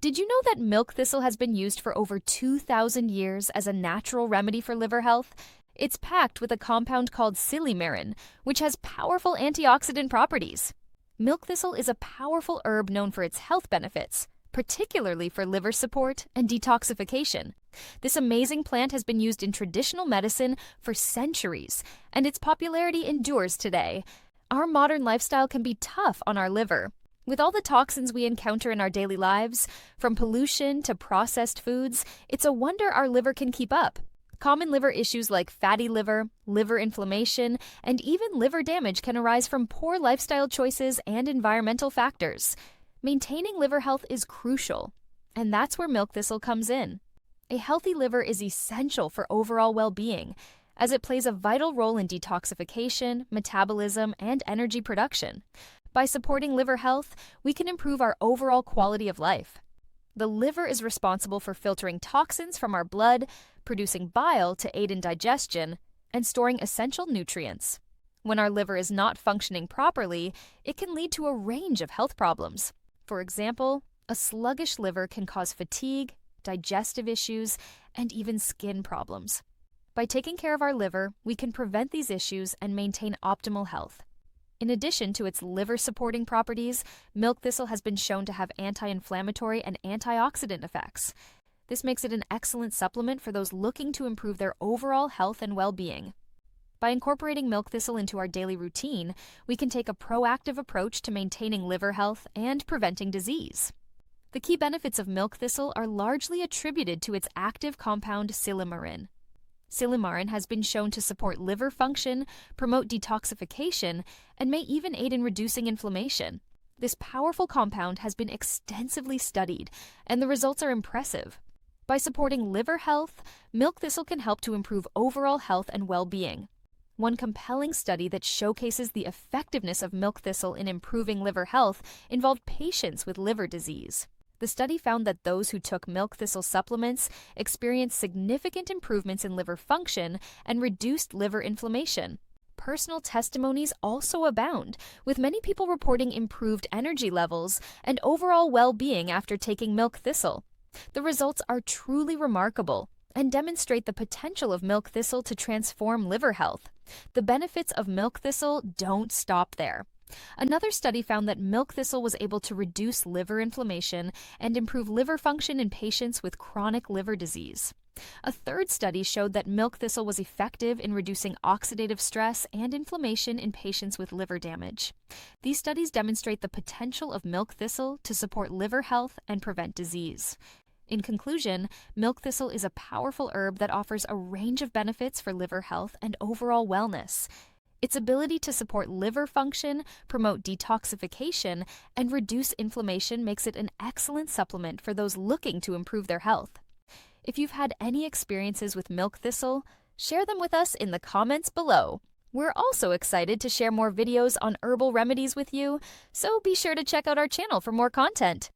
Did you know that milk thistle has been used for over 2,000 years as a natural remedy for liver health? It's packed with a compound called silymarin, which has powerful antioxidant properties. Milk thistle is a powerful herb known for its health benefits, particularly for liver support and detoxification. This amazing plant has been used in traditional medicine for centuries, and its popularity endures today. Our modern lifestyle can be tough on our liver. With all the toxins we encounter in our daily lives, from pollution to processed foods, it's a wonder our liver can keep up. Common liver issues like fatty liver, liver inflammation, and even liver damage can arise from poor lifestyle choices and environmental factors. Maintaining liver health is crucial, and that's where milk thistle comes in. A healthy liver is essential for overall well-being, as it plays a vital role in detoxification, metabolism, and energy production. By supporting liver health, we can improve our overall quality of life. The liver is responsible for filtering toxins from our blood, producing bile to aid in digestion, and storing essential nutrients. When our liver is not functioning properly, it can lead to a range of health problems. For example, a sluggish liver can cause fatigue, digestive issues, and even skin problems. By taking care of our liver, we can prevent these issues and maintain optimal health. In addition to its liver-supporting properties, milk thistle has been shown to have anti-inflammatory and antioxidant effects. This makes it an excellent supplement for those looking to improve their overall health and well-being. By incorporating milk thistle into our daily routine, we can take a proactive approach to maintaining liver health and preventing disease. The key benefits of milk thistle are largely attributed to its active compound silymarin. Silymarin has been shown to support liver function, promote detoxification, and may even aid in reducing inflammation. This powerful compound has been extensively studied, and the results are impressive. By supporting liver health, milk thistle can help to improve overall health and well-being. One compelling study that showcases the effectiveness of milk thistle in improving liver health involved patients with liver disease. The study found that those who took milk thistle supplements experienced significant improvements in liver function and reduced liver inflammation. Personal testimonies also abound, with many people reporting improved energy levels and overall well-being after taking milk thistle. The results are truly remarkable and demonstrate the potential of milk thistle to transform liver health. The benefits of milk thistle don't stop there. Another study found that milk thistle was able to reduce liver inflammation and improve liver function in patients with chronic liver disease. A third study showed that milk thistle was effective in reducing oxidative stress and inflammation in patients with liver damage. These studies demonstrate the potential of milk thistle to support liver health and prevent disease. In conclusion, milk thistle is a powerful herb that offers a range of benefits for liver health and overall wellness. Its ability to support liver function, promote detoxification, and reduce inflammation makes it an excellent supplement for those looking to improve their health. If you've had any experiences with milk thistle, share them with us in the comments below. We're also excited to share more videos on herbal remedies with you, so be sure to check out our channel for more content.